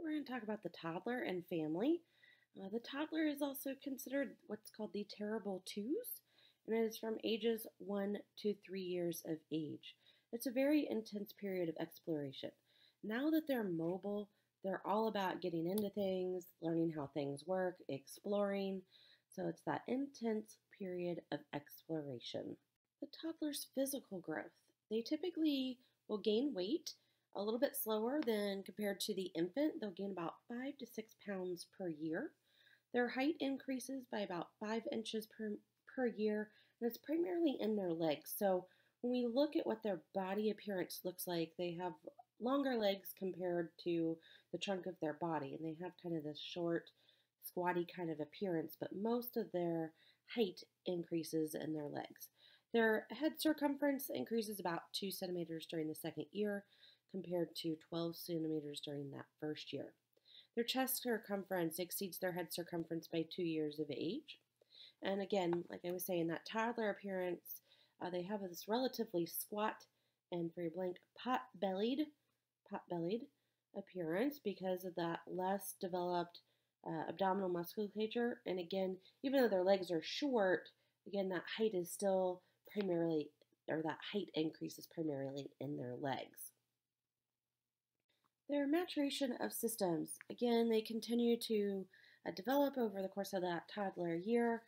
we're going to talk about the toddler and family. The toddler is also considered what's called the terrible twos, and it is from ages 1 to 3 years of age. It's a very intense period of exploration. Now that they're mobile, they're all about getting into things, learning how things work, exploring. So it's that intense period of exploration. The toddler's physical growth. They typically will gain weight a little bit slower than compared to the infant. They'll gain about 5 to 6 pounds per year. Their height increases by about 5 inches per year, and it's primarily in their legs. So when we look at what their body appearance looks like, they have longer legs compared to the trunk of their body, and they have kind of this short, squatty kind of appearance, but most of their height increases in their legs. Their head circumference increases about 2 centimeters during the second year, compared to 12 centimeters during that first year. Their chest circumference exceeds their head circumference by 2 years of age. And again, like I was saying, that toddler appearance, they have this relatively squat and, for your blank, pot-bellied appearance because of that less developed abdominal musculature. And again, even though their legs are short, again, that height is still primarily, or that height increase is primarily in their legs. Their maturation of systems, again, they continue to develop over the course of that toddler year.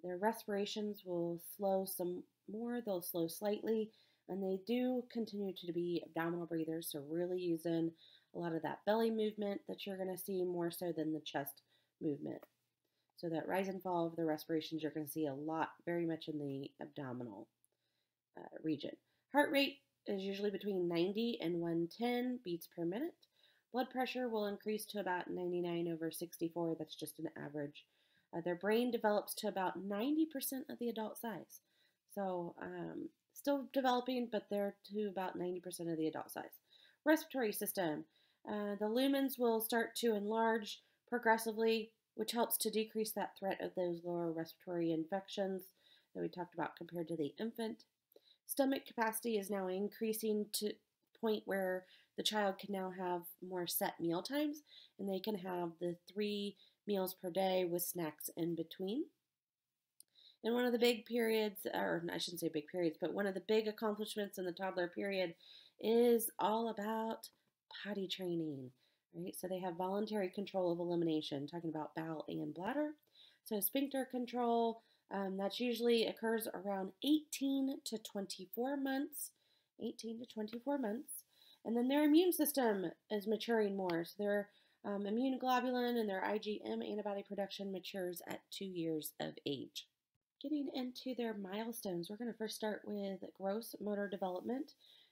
Their respirations will slow some more, they'll slow slightly, and they do continue to be abdominal breathers, so really using a lot of that belly movement that you're going to see more so than the chest movement. So that rise and fall of the respirations, you're going to see a lot, very much in the abdominal region. Heart rate is usually between 90 and 110 beats per minute. Blood pressure will increase to about 99/64. That's just an average. Their brain develops to about 90% of the adult size. So still developing, but they're to about 90% of the adult size. Respiratory system. The lumens will start to enlarge progressively, which helps to decrease that threat of those lower respiratory infections that we talked about compared to the infant. Stomach capacity is now increasing to the point where the child can now have more set meal times, and they can have the 3 meals per day with snacks in between. And one of the big periods, or I shouldn't say big periods, but one of the big accomplishments in the toddler period is all about potty training, right? So they have voluntary control of elimination, talking about bowel and bladder. So sphincter control, that usually occurs around 18 to 24 months. 18 to 24 months. And then their immune system is maturing more. So their immune globulin and their IgM antibody production matures at 2 years of age. Getting into their milestones, we're going to first start with gross motor development.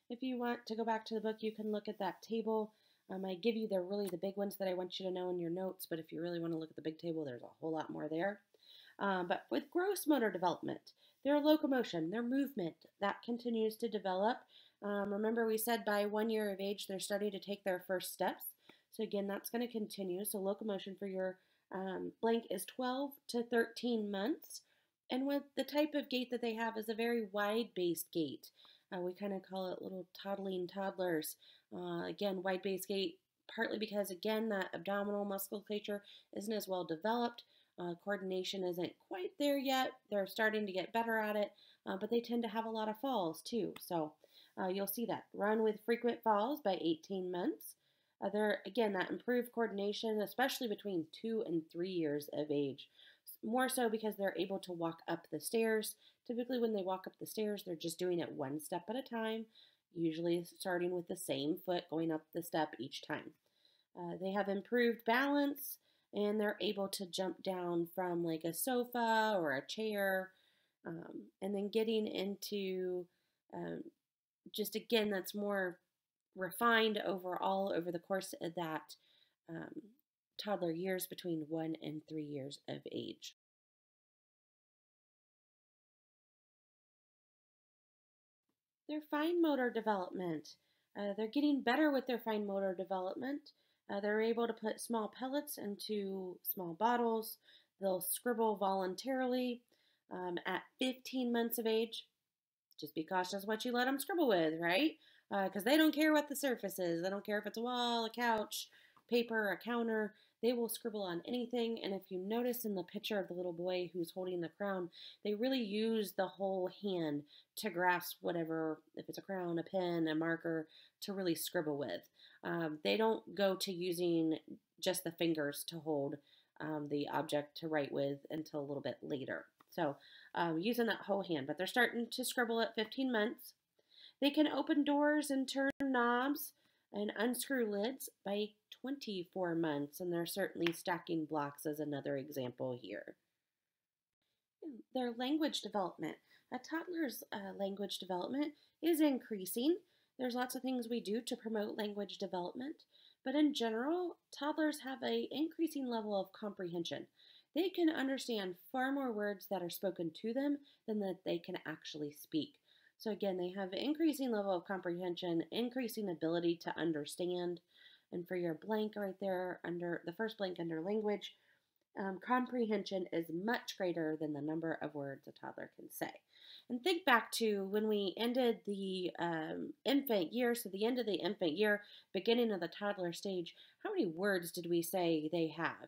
If you want to go back to the book, you can look at that table. I give you the big ones that I want you to know in your notes, but if you really want to look at the big table, there's a whole lot more there. But with gross motor development, their locomotion, their movement, that continues to develop. Remember we said by 1 year of age, they're starting to take their first steps. So again, that's going to continue. So locomotion for your blank is 12 to 13 months. And with the type of gait that they have is a very wide-based gait. We kind of call it little toddling toddlers. Again, wide-based gait, partly because, again, that abdominal musculature isn't as well developed. Coordination isn't quite there yet. They're starting to get better at it, but they tend to have a lot of falls too. So you'll see that. Run with frequent falls by 18 months. Again, that improved coordination, especially between 2 and 3 years of age. More so because they're able to walk up the stairs. Typically when they walk up the stairs, they're just doing it one step at a time, usually starting with the same foot going up the step each time. They have improved balance, and they're able to jump down from like a sofa or a chair, and then getting into just, again, that's more refined overall over the course of that toddler years between 1 and 3 years of age. Their fine motor development. They're getting better with their fine motor development. They're able to put small pellets into small bottles. They'll scribble voluntarily at 15 months of age. Just be cautious what you let them scribble with, right? Because they don't care what the surface is. They don't care if it's a wall, a couch, paper, a counter. They will scribble on anything. And if you notice in the picture of the little boy who's holding the crown, they really use the whole hand to grasp whatever, if it's a crown, a pen, a marker, to really scribble with. They don't go to using just the fingers to hold the object to write with until a little bit later. So using that whole hand, but they're starting to scribble at 15 months. They can open doors and turn knobs and unscrew lids by 24 months, and they're certainly stacking blocks as another example here. Their language development. A toddler's language development is increasing. There's lots of things we do to promote language development, but in general, toddlers have an increasing level of comprehension. They can understand far more words that are spoken to them than that they can actually speak. So again, they have an increasing level of comprehension, increasing ability to understand. And for your blank right there, under the first blank under language, comprehension is much greater than the number of words a toddler can say. And think back to when we ended the infant year, so the end of the infant year, beginning of the toddler stage, how many words did we say they have?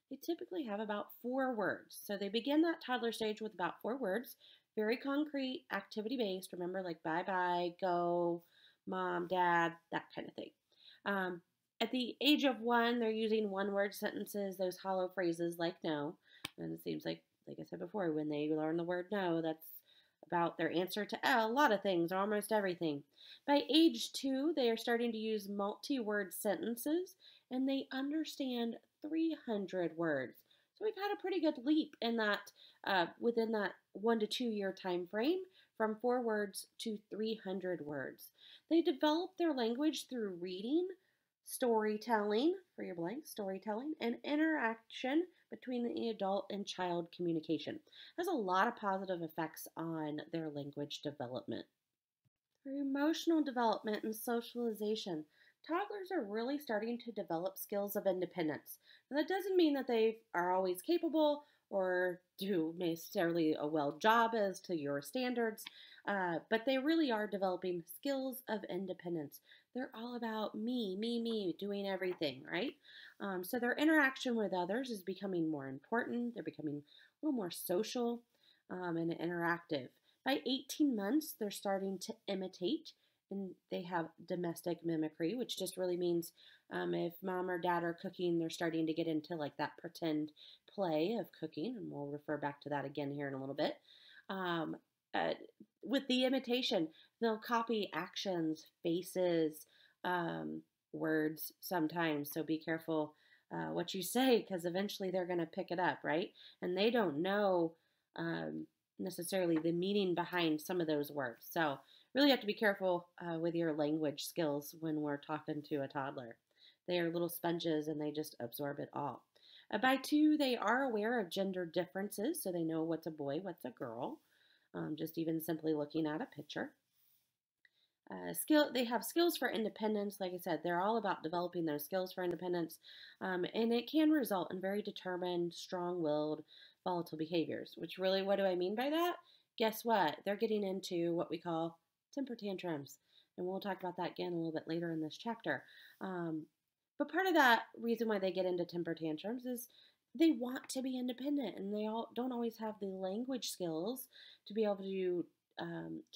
They typically have about 4 words. So they begin that toddler stage with about 4 words, very concrete, activity-based, remember, like bye-bye, go, mom, dad, that kind of thing. At the age of 1, they're using one-word sentences, those hollow phrases like no. And it seems like I said before, when they learn the word no, that's about their answer to a lot of things, or almost everything. By age 2, they are starting to use multi-word sentences, and they understand 300 words. So we've had a pretty good leap in that, within that 1 to 2 year time frame, from 4 words to 300 words. They develop their language through reading, storytelling, for your blank, storytelling, and interaction between the adult and child communication. Has a lot of positive effects on their language development. For emotional development and socialization, toddlers are really starting to develop skills of independence. Now, that doesn't mean that they are always capable or do necessarily a well job as to your standards, but they really are developing skills of independence. They're all about me, doing everything, right? So their interaction with others is becoming more important. They're becoming a little more social and interactive. By 18 months, they're starting to imitate, and they have domestic mimicry, which just really means if mom or dad are cooking, they're starting to get into like that pretend play of cooking, and we'll refer back to that again here in a little bit. With the imitation, they'll copy actions, faces, words sometimes, so be careful what you say, because eventually they're going to pick it up, right? And they don't know necessarily the meaning behind some of those words. So really have to be careful with your language skills when we're talking to a toddler. They are little sponges and they just absorb it all. By 2, they are aware of gender differences, so they know what's a boy, what's a girl, just even simply looking at a picture. They have skills for independence. Like I said, they're all about developing those skills for independence, and it can result in very determined, strong-willed, volatile behaviors, which really, what do I mean by that? Guess what? They're getting into what we call temper tantrums, and we'll talk about that again a little bit later in this chapter. But part of that reason why they get into temper tantrums is they want to be independent, and they don't always have the language skills to be able to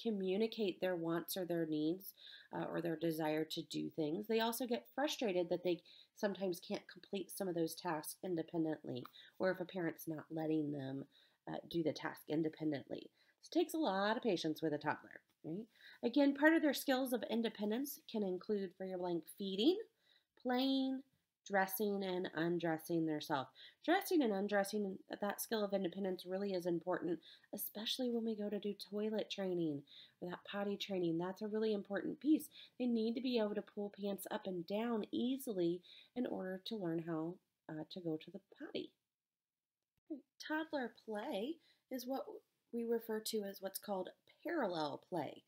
communicate their wants or their needs or their desire to do things. They also get frustrated that they sometimes can't complete some of those tasks independently, or if a parent's not letting them do the task independently. So it takes a lot of patience with a toddler, right? Again, part of their skills of independence can include, for your blank, feeding, playing, dressing, and undressing themselves. Dressing and undressing, that skill of independence really is important, especially when we go to do toilet training or that potty training. That's a really important piece. They need to be able to pull pants up and down easily in order to learn how to go to the potty. Toddler play is what we refer to as what's called parallel play.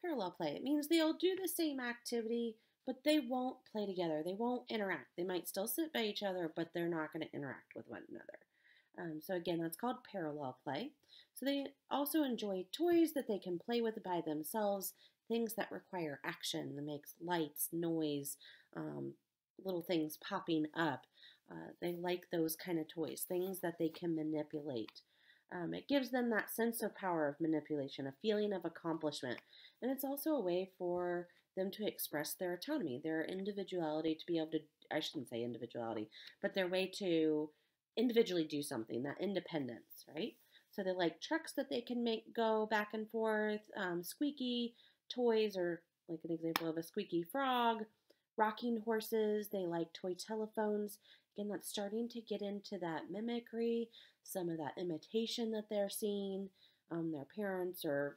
Parallel play, it means they'll do the same activity, but they won't play together. They won't interact. They might still sit by each other, but they're not going to interact with one another. So again, that's called parallel play. So they also enjoy toys that they can play with by themselves, things that require action, that makes lights, noise, little things popping up. They like those kind of toys, things that they can manipulate. It gives them that sense of power of manipulation, a feeling of accomplishment. And it's also a way for them to express their autonomy, their individuality, to be able to, I shouldn't say individuality, but their way to individually do something, that independence, right? So they like trucks that they can make go back and forth, squeaky toys, or like an example of a squeaky frog, rocking horses. They like toy telephones. Again, that's starting to get into that mimicry, some of that imitation that they're seeing their parents or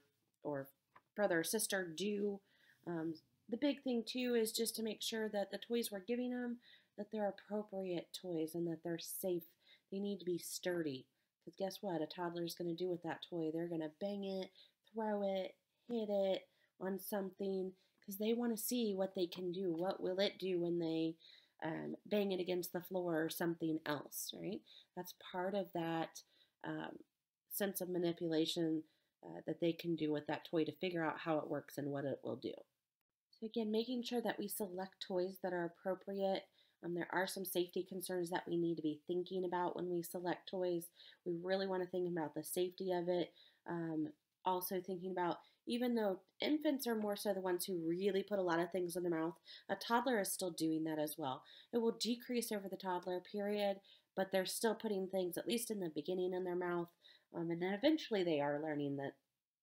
brother or sister do. The big thing too is just to make sure that the toys we're giving them, that they're appropriate toys and that they're safe. They need to be sturdy. Because guess what? A toddler's going to do with that toy. They're going to bang it, throw it, hit it on something because they want to see what they can do. What will it do when they bang it against the floor or something else, right? That's part of that sense of manipulation that they can do with that toy to figure out how it works and what it will do. So again, making sure that we select toys that are appropriate. There are some safety concerns that we need to be thinking about when we select toys. We really want to think about the safety of it. Also thinking about, even though infants are more so the ones who really put a lot of things in their mouth, a toddler is still doing that as well. It will decrease over the toddler period, but they're still putting things, at least in the beginning, in their mouth. And then eventually they are learning that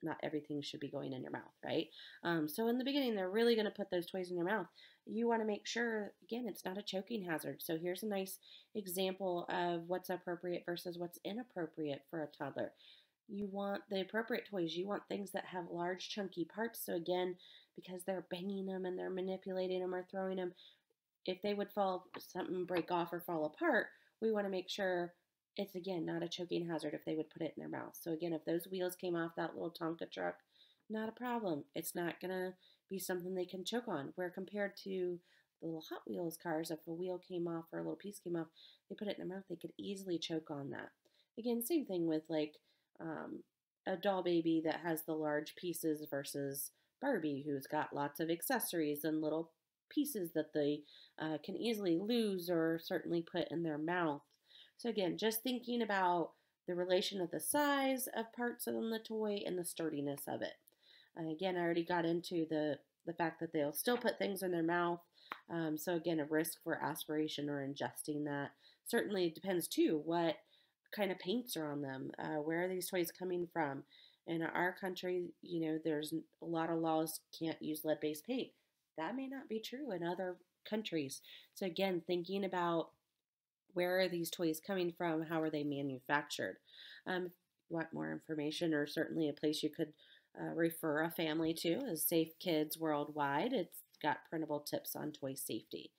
not everything should be going in your mouth, right? So in the beginning, they're really going to put those toys in your mouth. You want to make sure, again, it's not a choking hazard. So here's a nice example of what's appropriate versus what's inappropriate for a toddler. You want the appropriate toys. You want things that have large, chunky parts. So again, because they're banging them and they're manipulating them or throwing them, if they would something break off or fall apart, we want to make sure it's, again, not a choking hazard if they would put it in their mouth. So again, if those wheels came off that little Tonka truck, not a problem. It's not going to be something they can choke on. Where compared to the little Hot Wheels cars, if a wheel came off or a little piece came off, they put it in their mouth, they could easily choke on that. Again, same thing with like a doll baby that has the large pieces versus Barbie, who's got lots of accessories and little pieces that they can easily lose or certainly put in their mouth. So again, just thinking about the relation of the size of parts on the toy and the sturdiness of it. Again, I already got into the fact that they'll still put things in their mouth. So again, a risk for aspiration or ingesting that. Certainly it depends too what kind of paints are on them. Where are these toys coming from? In our country, there's a lot of laws, can't use lead-based paint. That may not be true in other countries. So again, thinking about where are these toys coming from? How are they manufactured? If you want more information, or certainly a place you could refer a family to, is Safe Kids Worldwide. It's got printable tips on toy safety.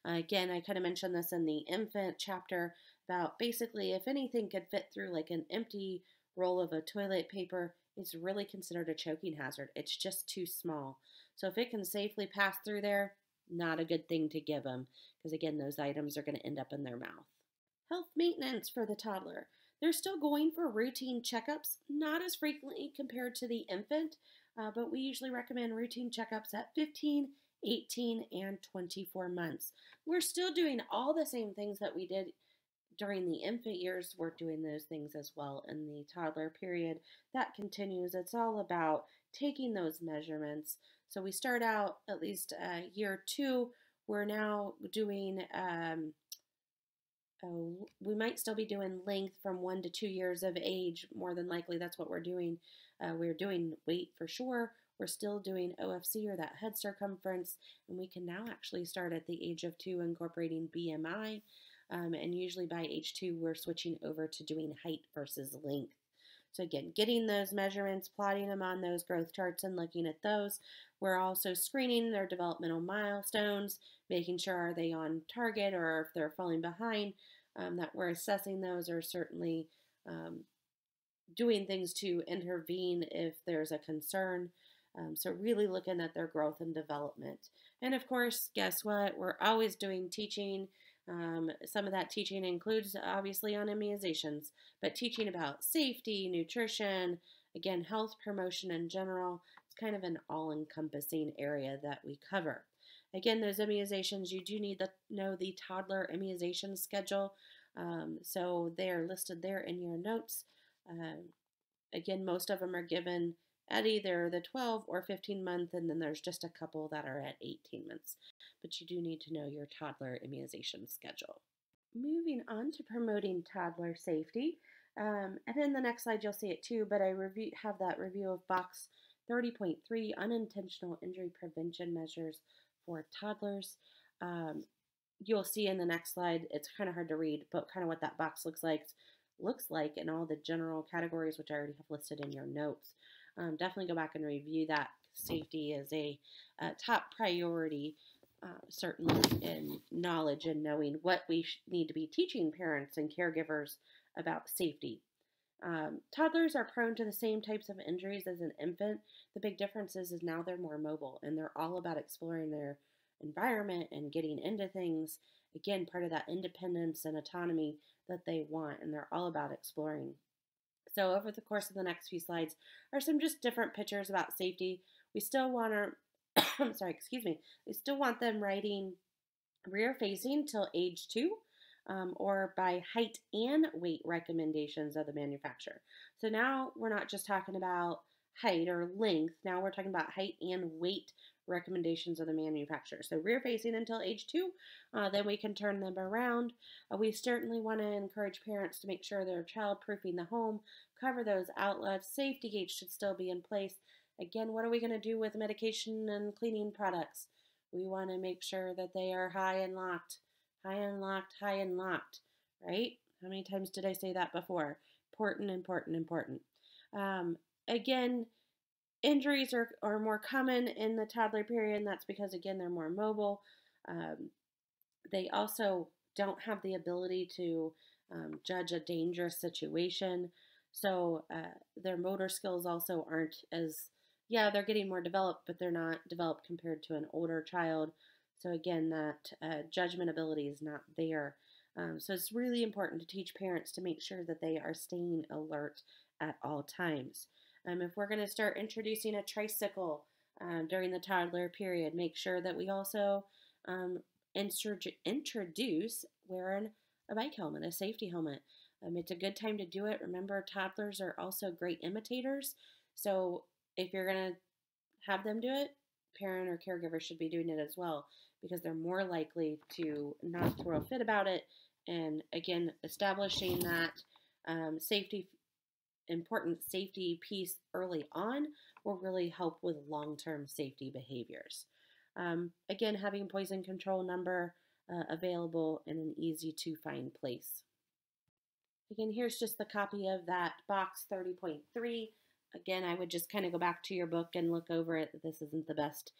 Again, I kind of mentioned this in the infant chapter about basically if anything could fit through like an empty roll of a toilet paper, it's really considered a choking hazard. It's just too small. So if it can safely pass through there, not a good thing to give them, because again, those items are going to end up in their mouth. Health maintenance for the toddler. They're still going for routine checkups, not as frequently compared to the infant, but we usually recommend routine checkups at 15, 18, and 24 months. We're still doing all the same things that we did during the infant years. We're doing those things as well in the toddler period. That continues. It's all about taking those measurements. So we start out at least year 2. We're now doing, we might still be doing length from 1 to 2 years of age. More than likely, that's what we're doing. We're doing weight for sure. We're still doing OFC, or that head circumference. And we can now actually start at the age of 2 incorporating BMI. And usually by age 2, we're switching over to doing height versus length. So again, getting those measurements, plotting them on those growth charts and looking at those. We're also screening their developmental milestones, making sure are they on target or if they're falling behind, that we're assessing those, or certainly doing things to intervene if there's a concern. So really looking at their growth and development. And of course, guess what? We're always doing teaching. Some of that teaching includes obviously on immunizations, but teaching about safety, nutrition, again, health promotion in general. It's kind of an all-encompassing area that we cover. Again, those immunizations, you do need to know the toddler immunization schedule. So they are listed there in your notes. Again, most of them are given at either the 12 or 15-month, and then there's just a couple that are at 18 months. But you do need to know your toddler immunization schedule. Moving on to promoting toddler safety. And in the next slide, you'll see it too, but I have that review of box 30.3, unintentional injury prevention measures for toddlers. You'll see in the next slide, it's kind of hard to read, but kind of what that box looks like in all the general categories, which I already have listed in your notes. Definitely go back and review that. Safety is a top priority, certainly in knowledge and knowing what we need to be teaching parents and caregivers about safety. Toddlers are prone to the same types of injuries as an infant. The big difference is now they're more mobile and they're all about exploring their environment and getting into things. Again, part of that independence and autonomy that they want, and they're all about exploring. So over the course of the next few slides are some just different pictures about safety. We still want to, we still want them riding rear facing till age 2. Or by height and weight recommendations of the manufacturer. So now we're not just talking about height or length, now we're talking about height and weight recommendations of the manufacturer. So rear facing until age 2, then we can turn them around. We certainly want to encourage parents to make sure they're child proofing the home, cover those outlets, safety gates should still be in place. Again, what are we going to do with medication and cleaning products? We want to make sure that they are high and locked. High and locked, high and locked, right? How many times did I say that before? Important, important, important. Again, injuries are more common in the toddler period, and that's because, again, they're more mobile. They also don't have the ability to judge a dangerous situation. So their motor skills also aren't as, yeah, they're getting more developed, but they're not developed compared to an older child. So again, that judgment ability is not there. So it's really important to teach parents to make sure that they are staying alert at all times. If we're going to start introducing a tricycle during the toddler period, make sure that we also introduce wearing a bike helmet, a safety helmet. It's a good time to do it. Remember, toddlers are also great imitators. So if you're going to have them do it, parent or caregiver should be doing it as well, because they're more likely to not throw a fit about it. And again, establishing that important safety piece early on will really help with long-term safety behaviors. Again, having poison control number available in an easy to find place. Again, here's just the copy of that box 30.3. Again, I would just kind of go back to your book and look over it. This isn't the best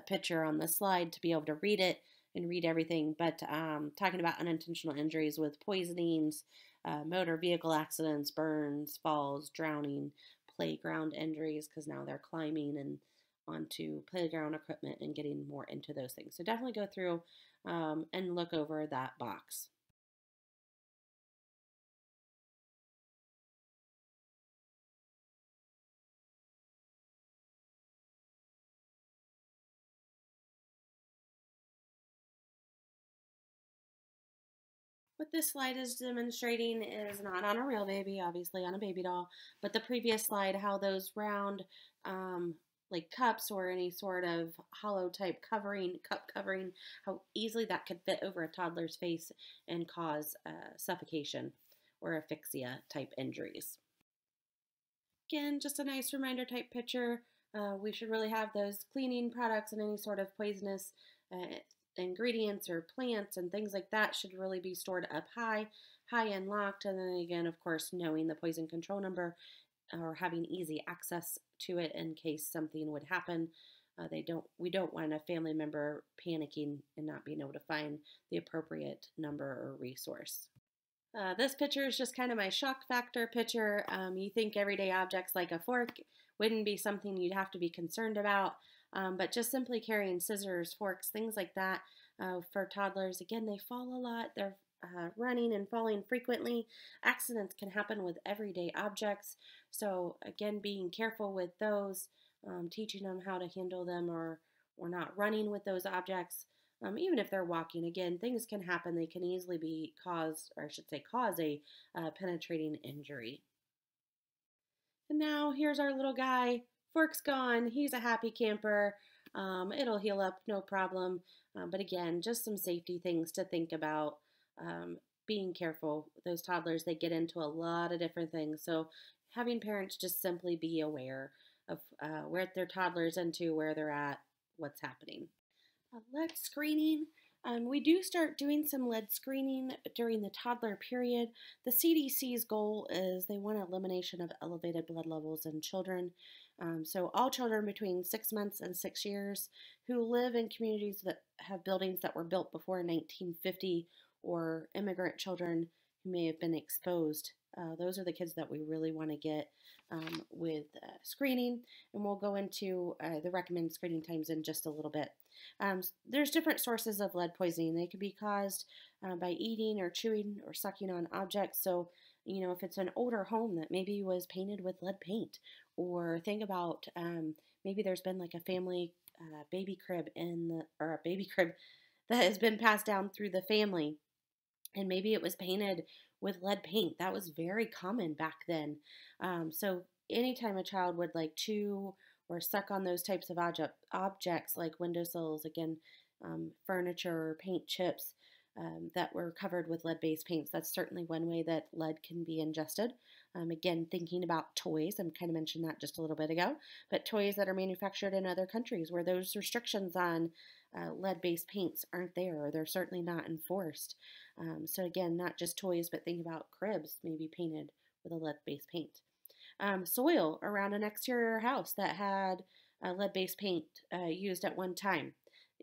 picture on the slide to be able to read it and read everything, but talking about unintentional injuries with poisonings, motor vehicle accidents, burns, falls, drowning, playground injuries, because now they're climbing and onto playground equipment and getting more into those things. So definitely go through and look over that box. What this slide is demonstrating is not on a real baby, obviously on a baby doll, but the previous slide, how those round like cups or any sort of hollow type cup covering, how easily that could fit over a toddler's face and cause suffocation or asphyxia type injuries. Again, just a nice reminder type picture. We should really have those cleaning products and any sort of poisonous ingredients or plants and things like that should really be stored up high and locked. And then again, of course, knowing the poison control number or having easy access to it in case something would happen. We don't want a family member panicking and not being able to find the appropriate number or resource. This picture is just kind of my shock factor picture. You think everyday objects like a fork wouldn't be something you'd have to be concerned about, but just simply carrying scissors, forks, things like that for toddlers. Again, they fall a lot. They're running and falling frequently. Accidents can happen with everyday objects. So again, being careful with those, teaching them how to handle them or or not running with those objects. Even if they're walking, again, things can happen. They can easily be caused, or I should say, cause a penetrating injury. And now here's our little guy. Fork's gone. He's a happy camper. It'll heal up, no problem. But again, just some safety things to think about. Being careful. Those toddlers, they get into a lot of different things. So having parents just simply be aware of where their toddler's into, where they're at, what's happening. Lead screening. We do start doing some lead screening during the toddler period. The CDC's goal is they want elimination of elevated blood levels in children. So all children between 6 months and 6 years who live in communities that have buildings that were built before 1950, or immigrant children who may have been exposed. Those are the kids that we really want to get with screening, and we'll go into the recommended screening times in just a little bit. There's different sources of lead poisoning. They can be caused by eating or chewing or sucking on objects. So, if it's an older home that maybe was painted with lead paint, or think about maybe there's been like a family baby crib or a baby crib that has been passed down through the family, and maybe it was painted with lead paint. That was very common back then. So anytime a child would like chew or suck on those types of objects like windowsills, again, furniture, paint chips that were covered with lead-based paints, that's certainly one way that lead can be ingested. Again, thinking about toys, I kind of mentioned that just a little bit ago, but toys that are manufactured in other countries where those restrictions on lead-based paints aren't there, or they're certainly not enforced. So again, not just toys, but think about cribs maybe painted with a lead-based paint. Soil around an exterior house that had lead-based paint used at one time.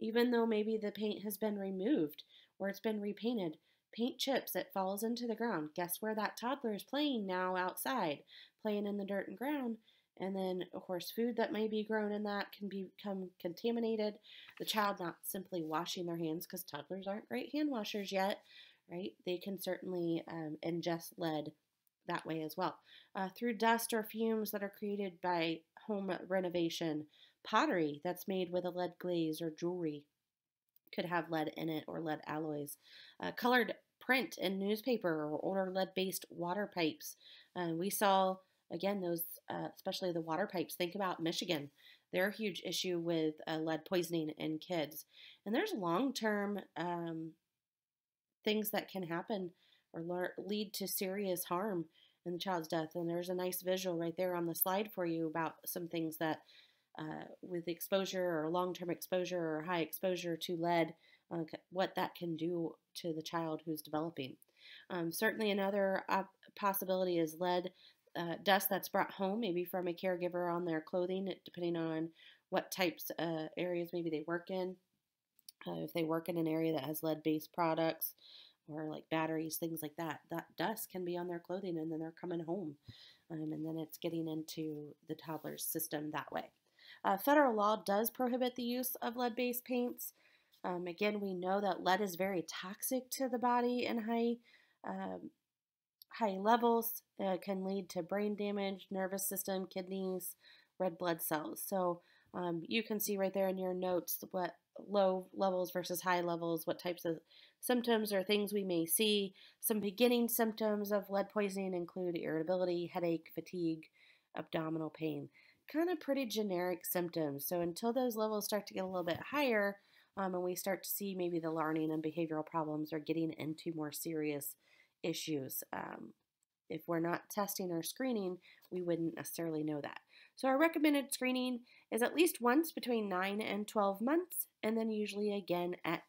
Even though maybe the paint has been removed or it's been repainted, paint chips, it falls into the ground. Guess where that toddler is playing now? Outside, playing in the dirt and ground. And then, of course, food that may be grown in that can become contaminated. The child not simply washing their hands, because toddlers aren't great hand washers yet, right? They can certainly ingest lead that way as well. Through dust or fumes that are created by home renovation. Pottery that's made with a lead glaze or jewelry could have lead in it, or lead alloys. Colored print in newspaper or older lead-based water pipes. We saw, again, those, especially the water pipes. Think about Michigan. They're a huge issue with lead poisoning in kids. And there's long-term things that can happen or lead to serious harm in the child's death. And there's a nice visual right there on the slide for you about some things that with exposure or long-term exposure or high exposure to lead, what that can do to the child who's developing. Certainly another possibility is lead dust that's brought home, maybe from a caregiver on their clothing, depending on what types areas maybe they work in. If they work in an area that has lead-based products or like batteries, things like that, that dust can be on their clothing, and then they're coming home. And then it's getting into the toddler's system that way. Federal law does prohibit the use of lead-based paints. Again, we know that lead is very toxic to the body in high levels. Can lead to brain damage, nervous system, kidneys, red blood cells. So you can see right there in your notes what low levels versus high levels, what types of symptoms or things we may see. Some beginning symptoms of lead poisoning include irritability, headache, fatigue, abdominal pain. Kind of pretty generic symptoms. So until those levels start to get a little bit higher, and we start to see maybe the learning and behavioral problems or getting into more serious issues. If we're not testing or screening, we wouldn't necessarily know that. So our recommended screening is at least once between 9 and 12 months, and then usually again at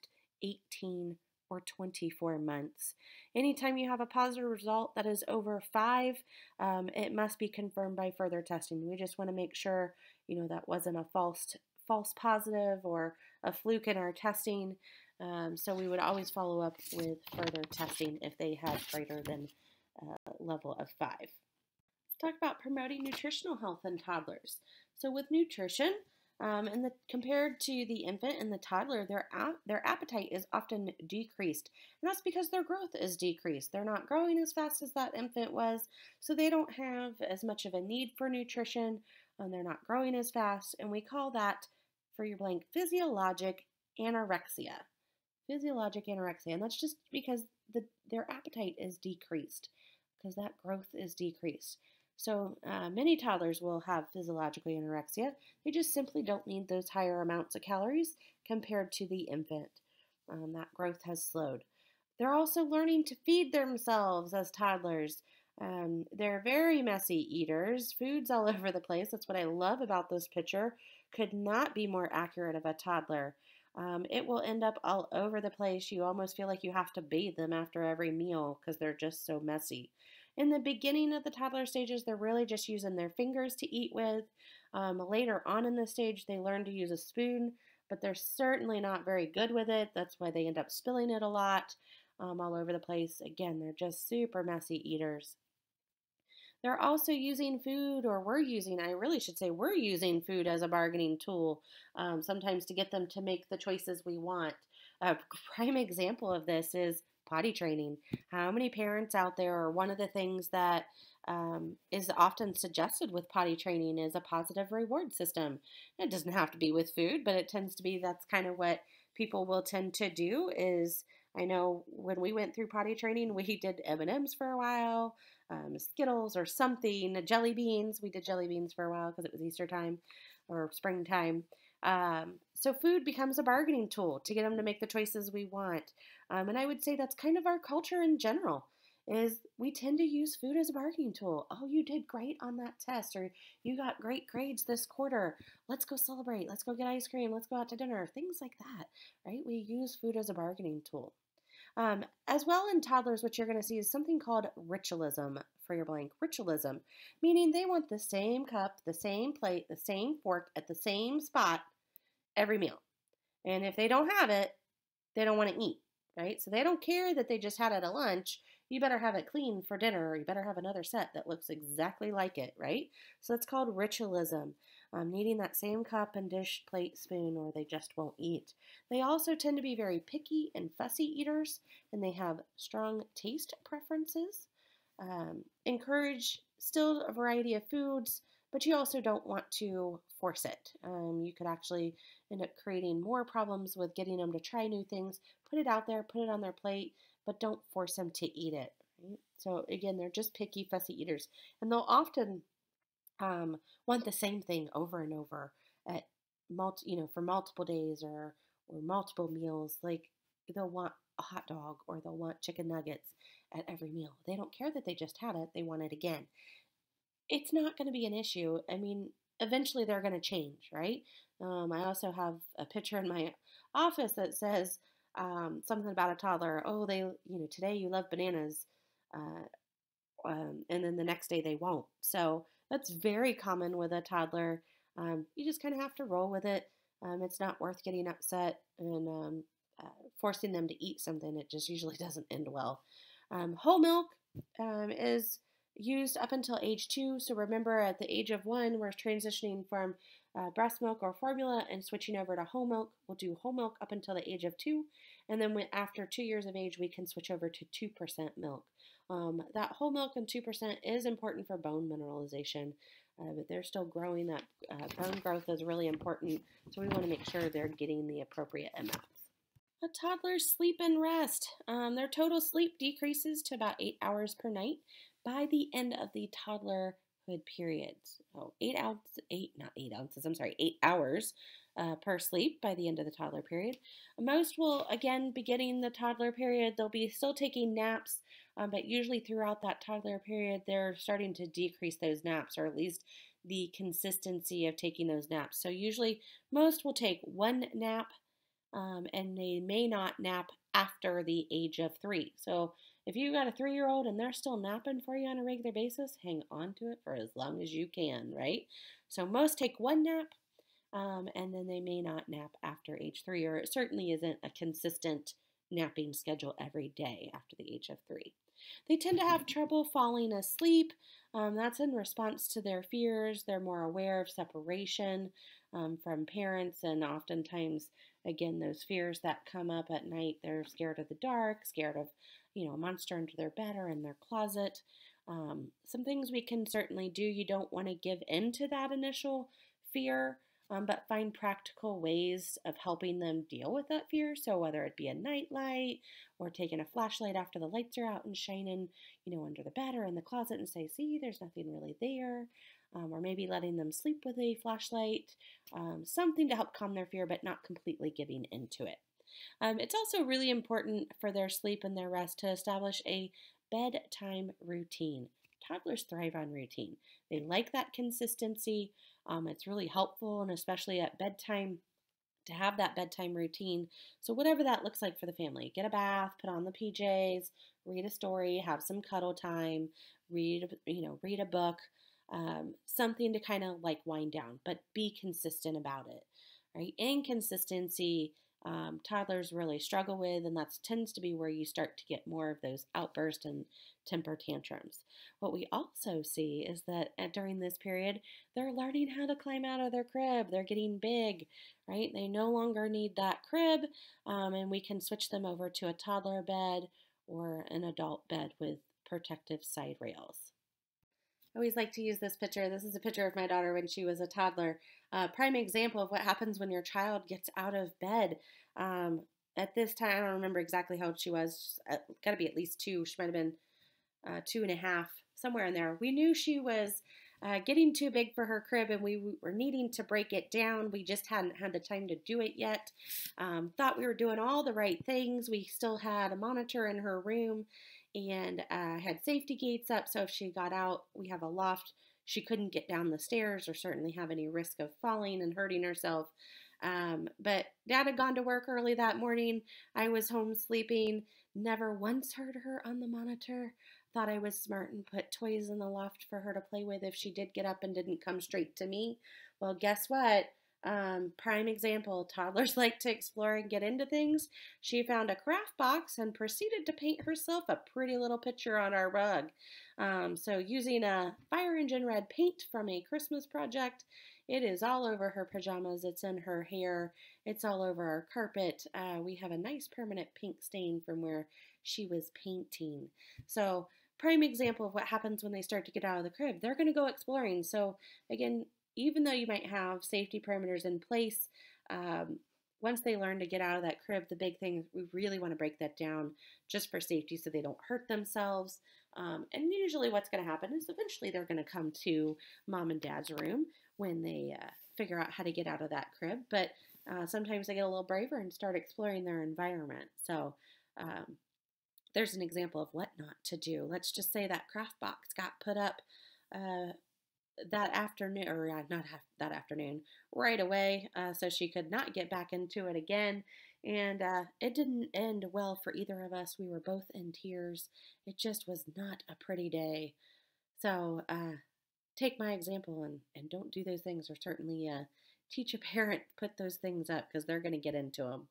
18 or 24 months. Anytime you have a positive result that is over 5, it must be confirmed by further testing. We just want to make sure, that wasn't a false positive or a fluke in our testing. So we would always follow up with further testing if they had greater than level of 5. Let's talk about promoting nutritional health in toddlers. So with nutrition, compared to the infant and the toddler, their appetite is often decreased. And that's because their growth is decreased. They're not growing as fast as that infant was, so they don't have as much of a need for nutrition, and they're not growing as fast, and we call that for your blank, physiologic anorexia. Physiologic anorexia, and that's just because their appetite is decreased because that growth is decreased. So many toddlers will have physiological anorexia. They just simply don't need those higher amounts of calories compared to the infant. That growth has slowed. They're also learning to feed themselves as toddlers. They're very messy eaters. Food's all over the place. That's what I love about this picture. Could not be more accurate of a toddler. It will end up all over the place. You almost feel like you have to bathe them after every meal because they're just so messy. In the beginning of the toddler stages, they're really just using their fingers to eat with. Later on in the stage, they learn to use a spoon, but they're certainly not very good with it. That's why they end up spilling it a lot all over the place. Again, they're just super messy eaters. They're also using food, or I really should say, we're using food as a bargaining tool, sometimes to get them to make the choices we want. A prime example of this is potty training. How many parents out there, or one of the things that is often suggested with potty training is a positive reward system. It doesn't have to be with food, but it tends to be that's kind of what people will tend to do is I know when we went through potty training, we did M&Ms for a while, Skittles or something, jelly beans. We did jelly beans for a while because it was Easter time or springtime. So food becomes a bargaining tool to get them to make the choices we want. And I would say that's kind of our culture in general is we tend to use food as a bargaining tool. Oh, you did great on that test, or you got great grades this quarter. Let's go celebrate. Let's go get ice cream. Let's go out to dinner. Things like that, right? We use food as a bargaining tool. As well in toddlers, what you're going to see is something called ritualism for your blank. Ritualism, meaning they want the same cup, the same plate, the same fork at the same spot every meal. And if they don't have it, they don't want to eat, right? So they don't care that they just had it at lunch. You better have it clean for dinner, or you better have another set that looks exactly like it, right? So that's called ritualism, needing that same cup and dish, plate, spoon, or they just won't eat. They also tend to be very picky and fussy eaters, and they have strong taste preferences. Encourage still a variety of foods, but you also don't want to force it. You could actually end up creating more problems with getting them to try new things. Put it out there, put it on their plate, but don't force them to eat it. Right? So again, they're just picky, fussy eaters, and they'll often want the same thing over and over at for multiple days or multiple meals. Like they'll want a hot dog or they'll want chicken nuggets at every meal. They don't care that they just had it; they want it again. It's not going to be an issue. I mean, eventually they're going to change, right? I also have a picture in my office that says something about a toddler. Oh, today you love bananas, and then the next day they won't. So that's very common with a toddler. You just kind of have to roll with it. It's not worth getting upset and forcing them to eat something. It just usually doesn't end well. Whole milk is used up until age 2. So remember, at the age of 1, we're transitioning from breast milk or formula and switching over to whole milk. We'll do whole milk up until the age of 2. And then after 2 years of age, we can switch over to 2% milk. That whole milk and 2% is important for bone mineralization, but they're still growing. That bone growth is really important, so we want to make sure they're getting the appropriate amounts. A toddler's sleep and rest. Their total sleep decreases to about 8 hours per night by the end of the toddlerhood period. So 8 hours per sleep by the end of the toddler period. Most will, again, beginning the toddler period, they'll be still taking naps, but usually throughout that toddler period, they're starting to decrease those naps, or at least the consistency of taking those naps. So usually most will take one nap, and they may not nap after the age of 3. So if you've got a 3-year-old and they're still napping for you on a regular basis, hang on to it for as long as you can, right? So most take one nap, and then they may not nap after age 3, or it certainly isn't a consistent napping schedule every day after the age of 3. They tend to have trouble falling asleep. That's in response to their fears. They're more aware of separation from parents, and oftentimes, again, those fears that come up at night, they're scared of the dark, scared of, a monster under their bed or in their closet. Some things we can certainly do. You don't want to give in to that initial fear. but find practical ways of helping them deal with that fear. So whether it be a night light or taking a flashlight after the lights are out and shining, under the bed or in the closet and say, see, there's nothing really there. Or maybe letting them sleep with a flashlight, something to help calm their fear, but not completely giving into it. It's also really important for their sleep and their rest to establish a bedtime routine. Toddlers thrive on routine. They like that consistency. It's really helpful, and especially at bedtime, to have that bedtime routine. So whatever that looks like for the family, get a bath, put on the PJs, read a story, have some cuddle time, read a book, something to kind of like wind down, but be consistent about it, right? Inconsistency, toddlers really struggle with, and that tends to be where you start to get more of those outbursts and temper tantrums. What we also see is that during this period, they're learning how to climb out of their crib. They're getting big, right? They no longer need that crib, and we can switch them over to a toddler bed or an adult bed with protective side rails. I always like to use this picture. This is a picture of my daughter when she was a toddler. Prime example of what happens when your child gets out of bed. Um, at this time, I don't remember exactly how old she was. Got to be at least two. She might have been 2.5, somewhere in there. We knew she was getting too big for her crib, and we were needing to break it down. We just hadn't had the time to do it yet. Thought we were doing all the right things. We still had a monitor in her room and had safety gates up, so if she got out, we have a loft. She couldn't get down the stairs or certainly have any risk of falling and hurting herself. But Dad had gone to work early that morning. I was home sleeping. Never once heard her on the monitor. Thought I was smart and put toys in the loft for her to play with if she did get up and didn't come straight to me. Well, guess what? Prime example, toddlers like to explore and get into things. She found a craft box and proceeded to paint herself a pretty little picture on our rug. So using a fire engine red paint from a Christmas project, it is all over her pajamas, it's in her hair, it's all over our carpet. We have a nice permanent pink stain from where she was painting. So prime example of what happens when they start to get out of the crib. They're going to go exploring. So again, even though you might have safety perimeters in place, once they learn to get out of that crib, the big thing, we really want to break that down just for safety so they don't hurt themselves. And usually what's going to happen is eventually they're going to come to mom and dad's room when they figure out how to get out of that crib. But sometimes they get a little braver and start exploring their environment. So there's an example of what not to do. Let's just say that craft box got put up that afternoon, or not that afternoon, right away, so she could not get back into it again. And it didn't end well for either of us. We were both in tears. It just was not a pretty day. So take my example and don't do those things, or certainly teach a parent put those things up because they're going to get into them.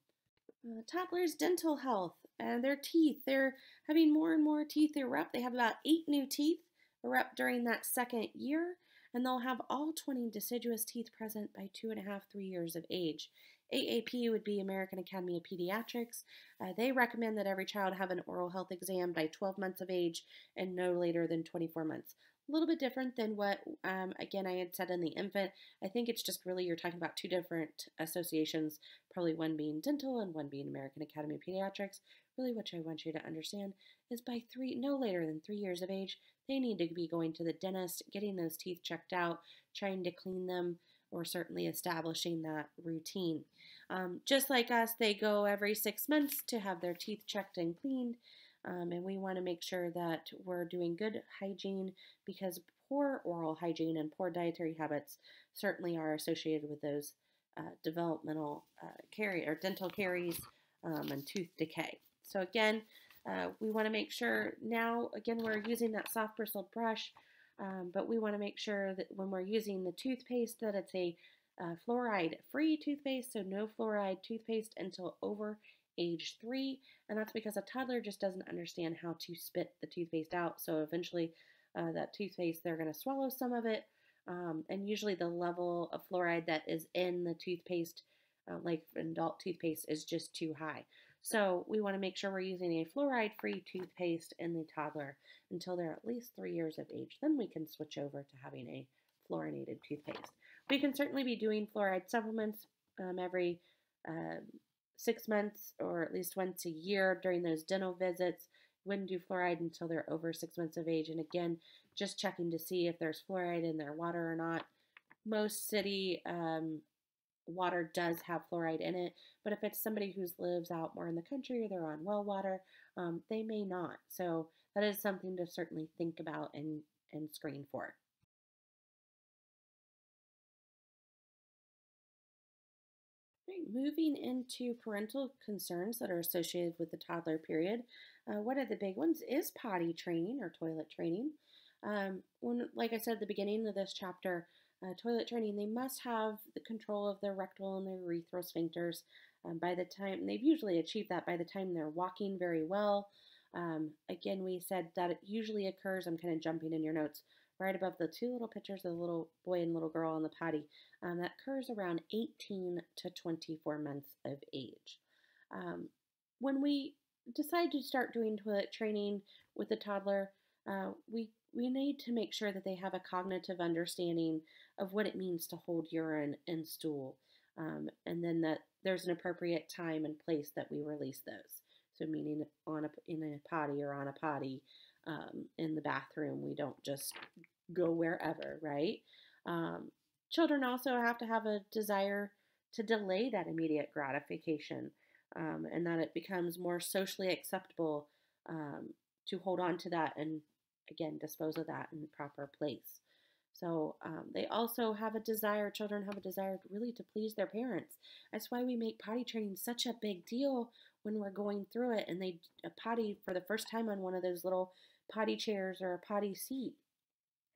Toddlers' dental health and their teeth. They're having more and more teeth erupt. They have about 8 new teeth erupt during that second year, and they'll have all 20 deciduous teeth present by 2.5, 3 years of age. AAP would be American Academy of Pediatrics. They recommend that every child have an oral health exam by 12 months of age and no later than 24 months. A little bit different than what, again, I had said in the infant. I think it's just really you're talking about two different associations, probably one being dental and one being American Academy of Pediatrics. Really what I want you to understand is by no later than 3 years of age, they need to be going to the dentist, getting those teeth checked out, trying to clean them, or certainly establishing that routine. Just like us, they go every 6 months to have their teeth checked and cleaned. And we want to make sure that we're doing good hygiene, because poor oral hygiene and poor dietary habits certainly are associated with those developmental dental caries and tooth decay. So again, we want to make sure now, again, we're using that soft bristled brush, but we want to make sure that when we're using the toothpaste that it's a fluoride-free toothpaste, so no fluoride toothpaste until over age 3, and that's because a toddler just doesn't understand how to spit the toothpaste out. So eventually that toothpaste, they're going to swallow some of it, and usually the level of fluoride that is in the toothpaste, like adult toothpaste, is just too high. So we want to make sure we're using a fluoride-free toothpaste in the toddler until they're at least 3 years of age. Then we can switch over to having a fluorinated toothpaste. We can certainly be doing fluoride supplements every uh, 6 months or at least once a year during those dental visits. Wouldn't do fluoride until they're over 6 months of age. And again, just checking to see if there's fluoride in their water or not. Most city water does have fluoride in it, but if it's somebody who lives out more in the country or they're on well water, they may not. So that is something to certainly think about and screen for. Right, moving into parental concerns that are associated with the toddler period, one of the big ones is potty training or toilet training. Like I said at the beginning of this chapter, toilet training, they must have the control of their rectal and their urethral sphincters by the time they've usually achieved that by the time they're walking very well. Again, we said that it usually occurs, I'm kind of jumping in your notes, right above the two little pictures of the little boy and little girl on the potty. That occurs around 18 to 24 months of age. Um, when we decide to start doing toilet training with a toddler, we need to make sure that they have a cognitive understanding of what it means to hold urine and stool, and then that there's an appropriate time and place that we release those. So, meaning in a potty or on a potty, in the bathroom, we don't just go wherever, right? Um, Children also have to have a desire to delay that immediate gratification, and that it becomes more socially acceptable to hold on to that and, again, dispose of that in the proper place. So they also have a desire, children have a desire really to please their parents. That's why we make potty training such a big deal when we're going through it and they potty for the first time on one of those little potty chairs or a potty seat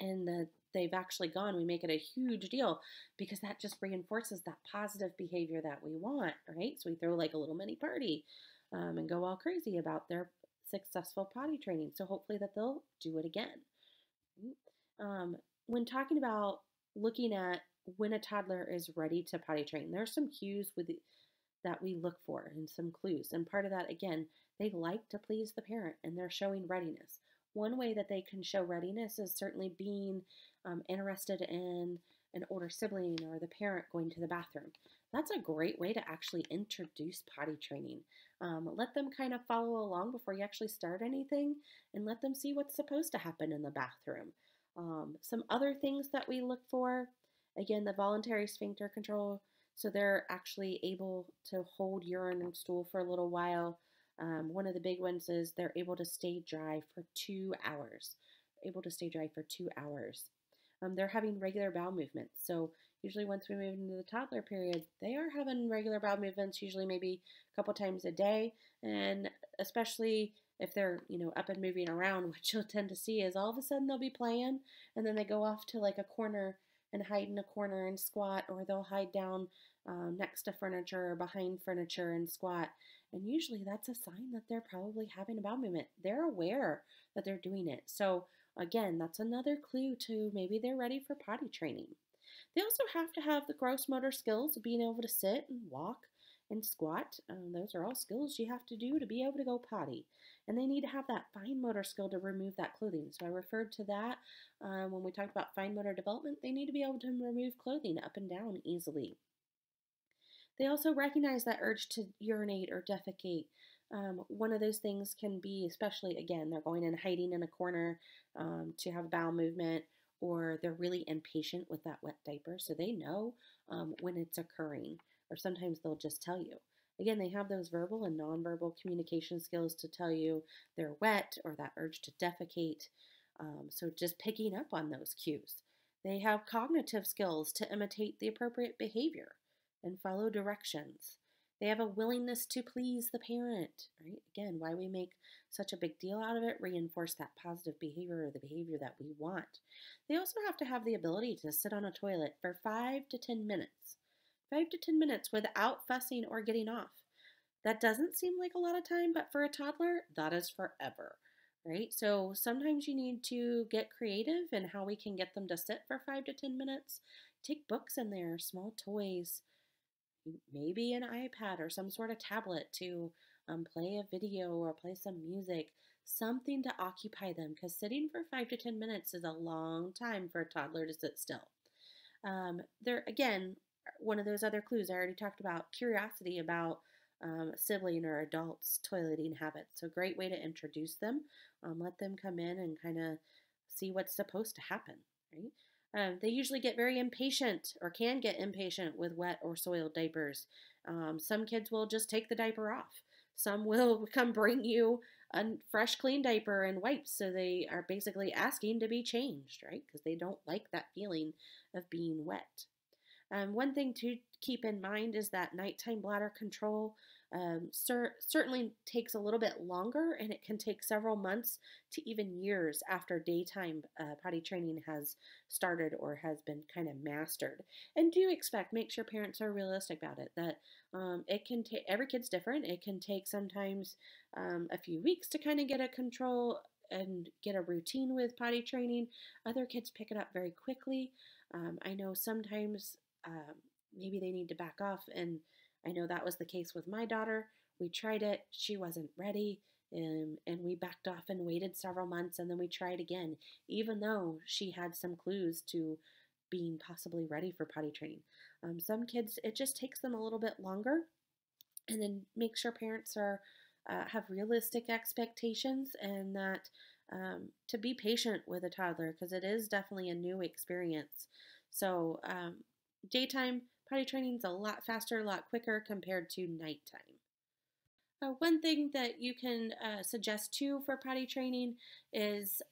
and they've actually gone, we make it a huge deal because that just reinforces that positive behavior that we want, right? So we throw like a little mini party and go all crazy about their successful potty training. So hopefully that they'll do it again. When talking about looking at when a toddler is ready to potty train, there are some cues that we look for and some clues. And part of that, again, they like to please the parent and they're showing readiness. One way that they can show readiness is certainly being interested in an older sibling or the parent going to the bathroom. That's a great way to actually introduce potty training. Let them kind of follow along before you actually start anything and let them see what's supposed to happen in the bathroom. Some other things that we look for, again, the voluntary sphincter control, so they're actually able to hold urine and stool for a little while. One of the big ones is they're able to stay dry for 2 hours. Able to stay dry for 2 hours. They're having regular bowel movements. So usually once we move into the toddler period, they are having regular bowel movements, usually maybe a couple times a day. And especially if they're, up and moving around, what you'll tend to see is all of a sudden they'll be playing and then they go off to like a corner and hide in a corner and squat, or they'll hide down next to furniture or behind furniture and squat. And usually that's a sign that they're probably having a bowel movement. They're aware that they're doing it. So again, that's another clue to maybe they're ready for potty training. They also have to have the gross motor skills of being able to sit and walk and squat. Those are all skills you have to do to be able to go potty. And they need to have that fine motor skill to remove that clothing. So I referred to that when we talked about fine motor development. They need to be able to remove clothing up and down easily. They also recognize that urge to urinate or defecate. One of those things can be, especially again, they're going and hiding in a corner to have bowel movement, or they're really impatient with that wet diaper, so they know when it's occurring, or sometimes they'll just tell you. Again, they have those verbal and nonverbal communication skills to tell you they're wet or that urge to defecate. So just picking up on those cues. They have cognitive skills to imitate the appropriate behavior and follow directions. They have a willingness to please the parent, right? Again, why we make such a big deal out of it, reinforce that positive behavior or the behavior that we want. They also have to have the ability to sit on a toilet for 5 to 10 minutes. 5 to 10 minutes without fussing or getting off. That doesn't seem like a lot of time, but for a toddler, that is forever, right? So sometimes you need to get creative in how we can get them to sit for 5 to 10 minutes. Take books in there, small toys, maybe an iPad or some sort of tablet to play a video or play some music, something to occupy them, because sitting for 5 to 10 minutes is a long time for a toddler to sit still. There again, one of those other clues I already talked about, curiosity about sibling or adults' toileting habits. So great way to introduce them. Let them come in and kind of see what's supposed to happen, right? They usually get very impatient or can get impatient with wet or soiled diapers. Some kids will just take the diaper off. Some will come bring you a fresh, clean diaper and wipes. So they are basically asking to be changed, right? Because they don't like that feeling of being wet. One thing to keep in mind is that nighttime bladder control certainly takes a little bit longer, and it can take several months to even years after daytime potty training has started or has been kind of mastered. And do make sure parents are realistic about it, that it can take, every kid's different. It can take sometimes a few weeks to kind of get a control and get a routine with potty training. Other kids pick it up very quickly. I know sometimes maybe they need to back off. And I know that was the case with my daughter. We tried it, she wasn't ready, and we backed off and waited several months, and then we tried again, even though she had some clues to being possibly ready for potty training. Some kids, it just takes them a little bit longer, and then make sure parents are have realistic expectations and that to be patient with a toddler because it is definitely a new experience. So daytime potty training is a lot faster, a lot quicker compared to nighttime. One thing that you can suggest too for potty training is,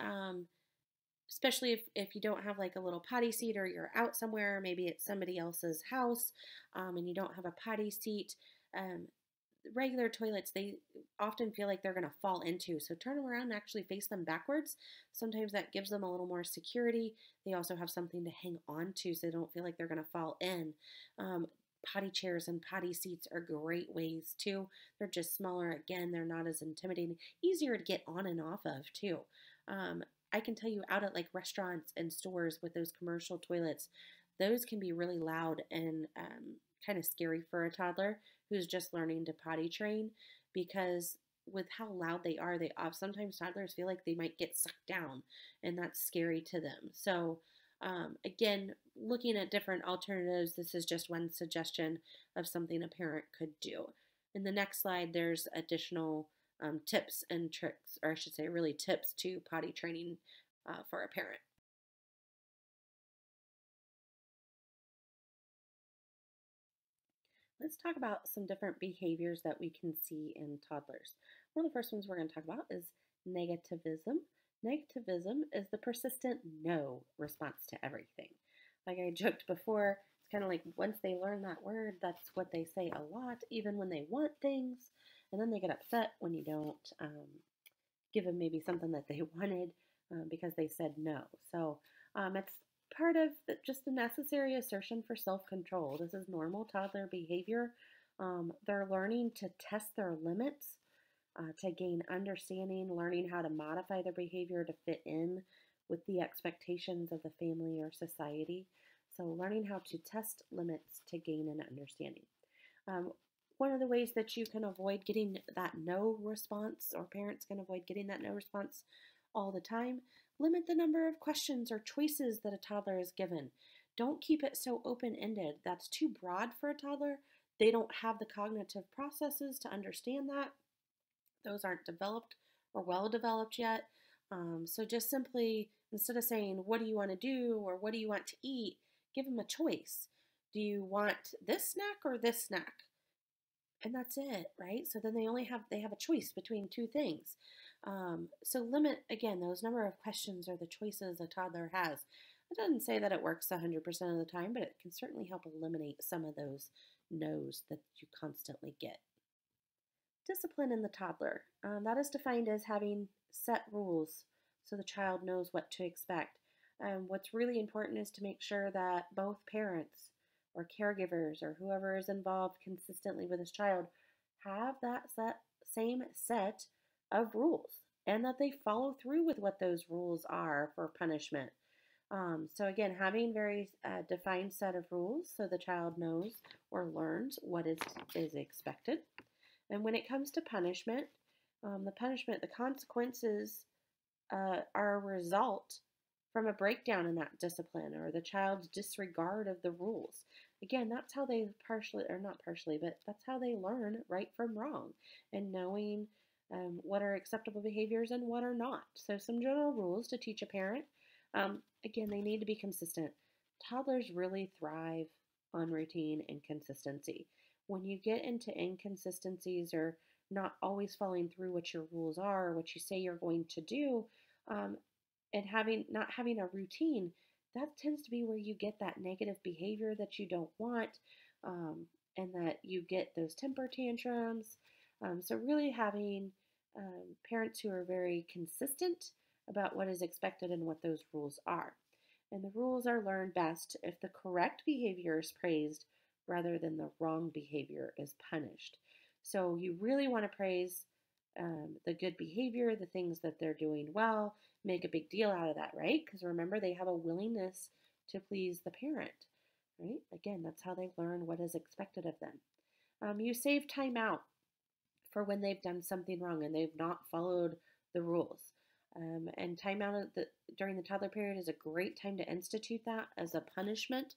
especially if you don't have like a little potty seat or you're out somewhere, maybe it's somebody else's house and you don't have a potty seat. Um, Regular toilets, they often feel like they're going to fall into. So turn them around and actually face them backwards. Sometimes that gives them a little more security. They also have something to hang on to so they don't feel like they're going to fall in. Potty chairs and potty seats are great ways too. They're just smaller. Again, they're not as intimidating. Easier to get on and off of too. I can tell you out at like restaurants and stores with those commercial toilets, those can be really loud and kind of scary for a toddler who's just learning to potty train because with how loud they sometimes toddlers feel like they might get sucked down and that's scary to them. So again, looking at different alternatives, this is just one suggestion of something a parent could do. In the next slide, there's additional tips and tricks, or I should say really tips to potty training for a parent. Let's talk about some different behaviors that we can see in toddlers. One of the first ones we're going to talk about is negativism. Negativism is the persistent no response to everything. Like I joked before, it's kind of like once they learn that word, that's what they say a lot, even when they want things. And then they get upset when you don't give them maybe something that they wanted because they said no. So it's part of just the necessary assertion for self-control. This is normal toddler behavior. They're learning to test their limits, to gain understanding, learning how to modify their behavior to fit in with the expectations of the family or society. So learning how to test limits to gain an understanding. One of the ways that you can avoid getting that no response, or parents can avoid getting that no response all the time, limit the number of questions or choices that a toddler is given. Don't keep it so open-ended. That's too broad for a toddler. They don't have the cognitive processes to understand that. Those aren't developed or well developed yet. So just simply, instead of saying, what do you want to do or what do you want to eat, give them a choice. Do you want this snack or this snack? And that's it, right? So then they have a choice between two things. So limit again those number of questions or the choices a toddler has. It doesn't say that it works 100% of the time, but it can certainly help eliminate some of those no's that you constantly get. Discipline in the toddler. That is defined as having set rules so the child knows what to expect. What's really important is to make sure that both parents or caregivers or whoever is involved consistently with this child have that same set of rules and that they follow through with what those rules are for punishment. So again, having very defined set of rules so the child knows or learns what is expected. And when it comes to punishment, the consequences are a result from a breakdown in that discipline or the child's disregard of the rules. Again, that's how they partially, or not partially, but that's how they learn right from wrong and knowing what are acceptable behaviors and what are not. So, some general rules to teach a parent. Again, they need to be consistent. Toddlers really thrive on routine and consistency. When you get into inconsistencies or not always following through what your rules are, or what you say you're going to do, um, and not having a routine, that tends to be where you get that negative behavior that you don't want, um, and that you get those temper tantrums. So really having parents who are very consistent about what is expected and what those rules are. And the rules are learned best if the correct behavior is praised rather than the wrong behavior is punished. So you really want to praise the good behavior, the things that they're doing well, make a big deal out of that, right? Because remember, they have a willingness to please the parent, right? Again, that's how they learn what is expected of them. You save time out for when they've done something wrong and they've not followed the rules. And time out during the toddler period is a great time to institute that as a punishment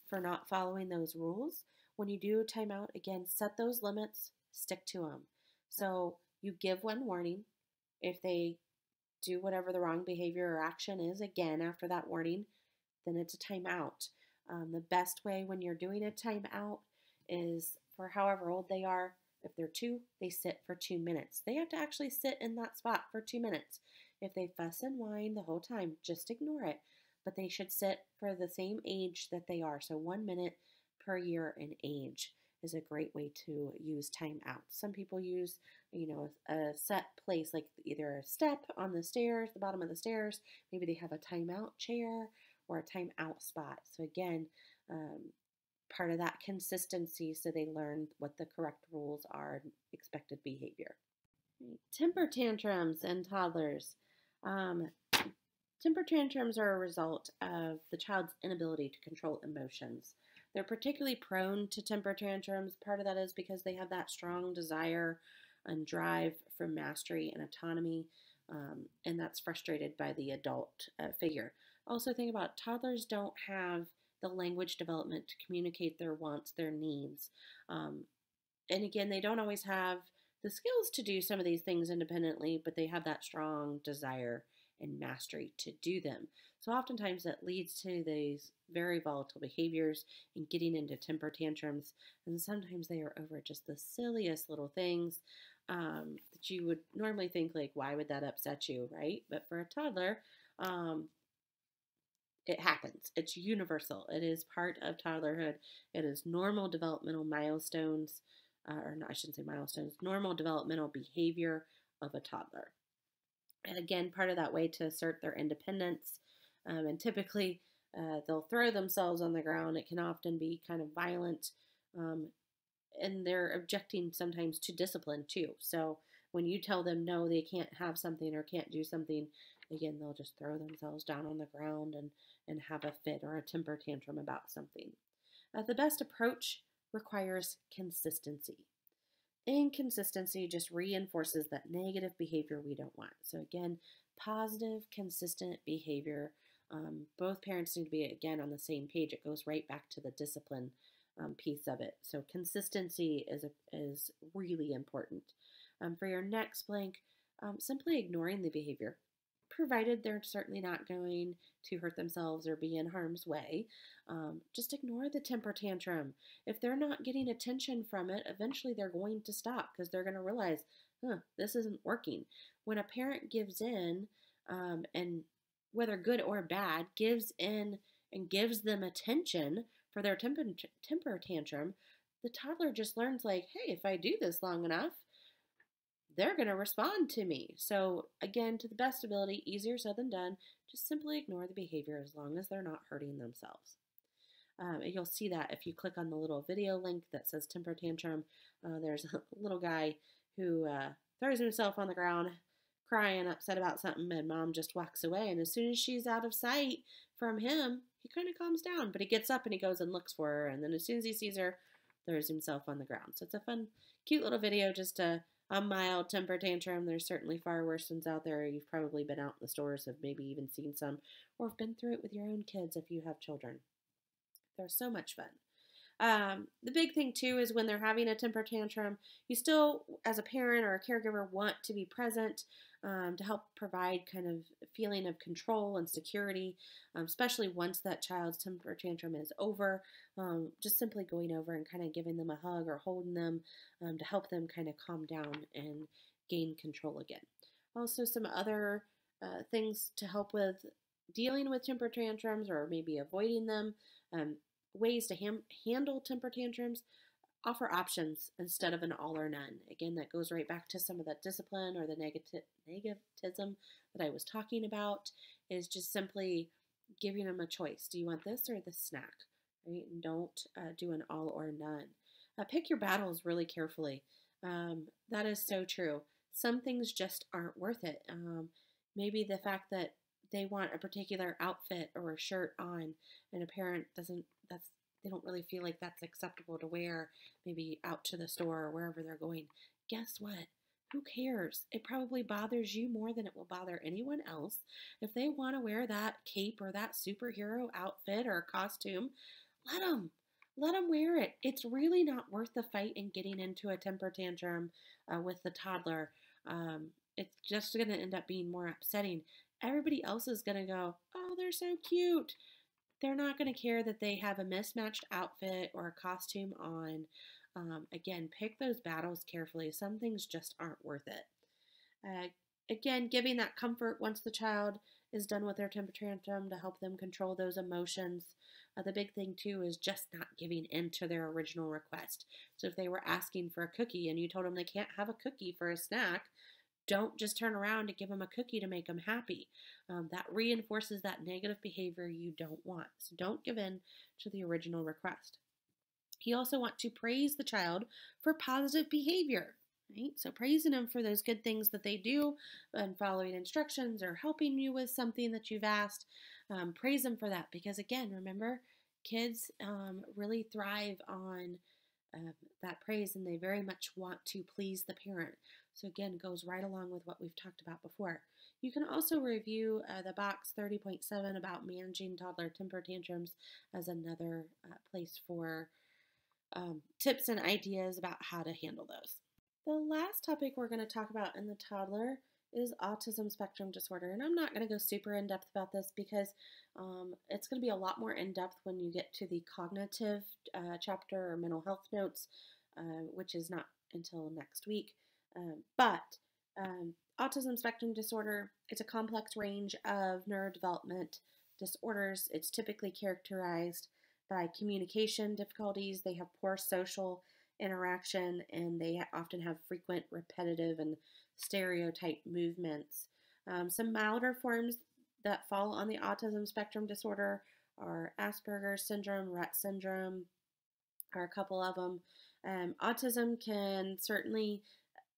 for not following those rules. When you do a timeout, again, set those limits, stick to them. So you give one warning. If they do whatever the wrong behavior or action is again after that warning, then it's a timeout. The best way when you're doing a timeout is for however old they are. If they're 2, they sit for 2 minutes. They have to actually sit in that spot for 2 minutes. If they fuss and whine the whole time, just ignore it. But they should sit for the same age that they are. So 1 minute per year in age is a great way to use timeout. Some people use, a set place, like either a step on the stairs, the bottom of the stairs. Maybe they have a timeout chair or a timeout spot. So again, part of that consistency so they learn what the correct rules are and expected behavior. Temper tantrums in toddlers. Um, Temper tantrums are a result of the child's inability to control emotions. They're particularly prone to temper tantrums. Part of that is because they have that strong desire and drive for mastery and autonomy, and that's frustrated by the adult figure. Also, think about toddlers don't have the language development to communicate their wants, their needs. And again, they don't always have the skills to do some of these things independently, but they have that strong desire and mastery to do them. So oftentimes that leads to these very volatile behaviors and getting into temper tantrums. And sometimes they are over just the silliest little things that you would normally think, like, why would that upset you, right? But for a toddler, it happens. It's universal. It is part of toddlerhood. It is normal developmental milestones, or no, I shouldn't say milestones, normal developmental behavior of a toddler. And again, part of that way to assert their independence. And typically, they'll throw themselves on the ground. It can often be kind of violent. And they're objecting sometimes to discipline too. So when you tell them no, they can't have something or can't do something, again, they'll just throw themselves down on the ground and have a fit or a temper tantrum about something. The best approach requires consistency. Inconsistency just reinforces that negative behavior we don't want. So again, positive, consistent behavior. Both parents need to be, again, on the same page. It goes right back to the discipline piece of it. So consistency is really important. For your next blank, simply ignoring the behavior, provided they're certainly not going to hurt themselves or be in harm's way. Just ignore the temper tantrum. If they're not getting attention from it, eventually they're going to stop because they're going to realize, this isn't working. When a parent gives in, and whether good or bad, gives in and gives them attention for their temper tantrum, the toddler just learns, like, hey, if I do this long enough, they're going to respond to me. So again, to the best ability, easier said than done, just simply ignore the behavior as long as they're not hurting themselves. You'll see that if you click on the little video link that says temper tantrum. There's a little guy who throws himself on the ground, crying, upset about something, and mom just walks away. And as soon as she's out of sight from him, he kind of calms down, but he gets up and he goes and looks for her. And then as soon as he sees her, throws himself on the ground. So it's a fun, cute little video just to a mild temper tantrum. There's certainly far worse ones out there. You've probably been out in the stores, have maybe even seen some, or have been through it with your own kids if you have children. They're so much fun. The big thing too is when they're having a temper tantrum, you still, as a parent or a caregiver, want to be present to help provide kind of a feeling of control and security, especially once that child's temper tantrum is over. Just simply going over and kind of giving them a hug or holding them to help them kind of calm down and gain control again. Also, some other things to help with dealing with temper tantrums or maybe avoiding them. Ways to handle temper tantrums, offer options instead of an all or none. Again, that goes right back to some of that discipline or the negativism that I was talking about, is just simply giving them a choice. Do you want this or this snack? Right? And don't do an all or none. Pick your battles really carefully. That is so true. Some things just aren't worth it. Maybe the fact that they want a particular outfit or a shirt on, and a parent doesn't, they don't really feel like that's acceptable to wear, maybe out to the store or wherever they're going. Guess what? Who cares? It probably bothers you more than it will bother anyone else. If they want to wear that cape or that superhero outfit or costume, let them. Let them wear it. It's really not worth the fight in getting into a temper tantrum with the toddler. It's just going to end up being more upsetting. Everybody else is going to go, oh, they're so cute. They're not going to care that they have a mismatched outfit or a costume on. Again, pick those battles carefully. Some things just aren't worth it. Again, giving that comfort once the child is done with their temper tantrum to help them control those emotions. The big thing too is just not giving in to their original request. So if they were asking for a cookie and you told them they can't have a cookie for a snack, don't just turn around to give them a cookie to make them happy. That reinforces that negative behavior you don't want. So don't give in to the original request. You also want to praise the child for positive behavior. Right? So praising them for those good things that they do and following instructions or helping you with something that you've asked. Praise them for that, because again, remember, kids really thrive on that praise, and they very much want to please the parent. So again, goes right along with what we've talked about before. You can also review the box 30.7 about managing toddler temper tantrums as another place for tips and ideas about how to handle those. The last topic we're going to talk about in the toddler is autism spectrum disorder. And I'm not going to go super in depth about this because it's going to be a lot more in depth when you get to the cognitive chapter or mental health notes, which is not until next week. But autism spectrum disorder, it's a complex range of neurodevelopment disorders. It's typically characterized by communication difficulties. They have poor social interaction, and they often have frequent, repetitive, and stereotype movements. Some milder forms that fall on the autism spectrum disorder are Asperger's syndrome, Rett syndrome, are a couple of them. Autism can certainly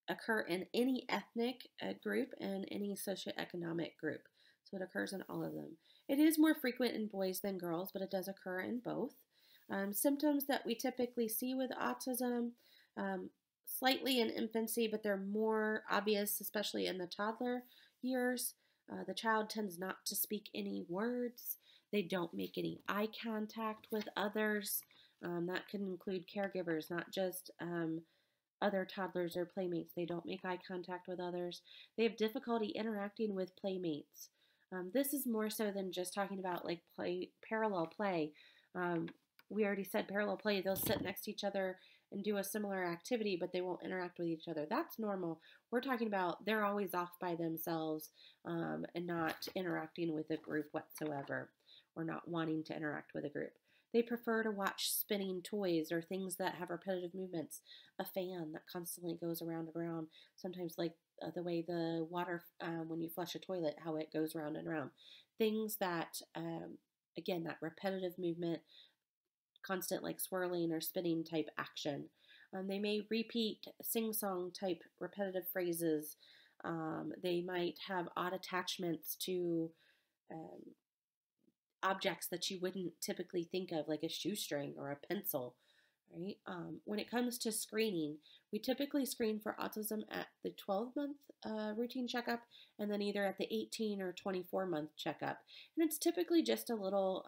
occur in any ethnic group and any socioeconomic group. So it occurs in all of them. It is more frequent in boys than girls, but it does occur in both. Symptoms that we typically see with autism, slightly in infancy, but they're more obvious, especially in the toddler years. The child tends not to speak any words. They don't make any eye contact with others. That can include caregivers, not just other toddlers or playmates. They don't make eye contact with others. They have difficulty interacting with playmates. This is more so than just talking about like parallel play. We already said parallel play, they'll sit next to each other and do a similar activity, but they won't interact with each other. That's normal. We're talking about they're always off by themselves and not interacting with a group whatsoever, or not wanting to interact with a group. They prefer to watch spinning toys or things that have repetitive movements, a fan that constantly goes around and around, sometimes like the way the water, when you flush a toilet, how it goes around and around. Things that, again, that repetitive movement, constant like swirling or spinning type action. They may repeat sing-song type repetitive phrases. They might have odd attachments to objects that you wouldn't typically think of, like a shoestring or a pencil. right? When it comes to screening, we typically screen for autism at the 12-month routine checkup and then either at the 18 or 24-month checkup. And it's typically just a little,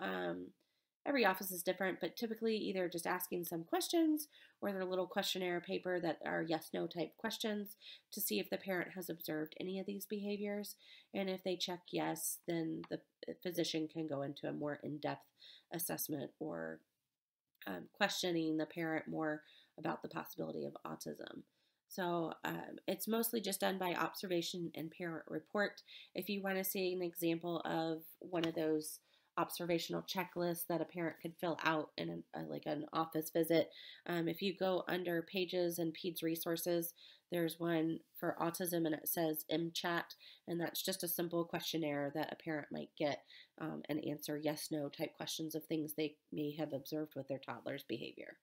every office is different, but typically either just asking some questions or their little questionnaire paper that are yes no type questions to see if the parent has observed any of these behaviors. And if they check yes, then the physician can go into a more in depth assessment or questioning the parent more about the possibility of autism. So it's mostly just done by observation and parent report. If you want to see an example of one of those observational checklists that a parent could fill out in like an office visit, if you go under pages and PEDS resources, there's one for autism and it says MChat, and that's just a simple questionnaire that a parent might get and answer yes no type questions of things they may have observed with their toddler's behavior.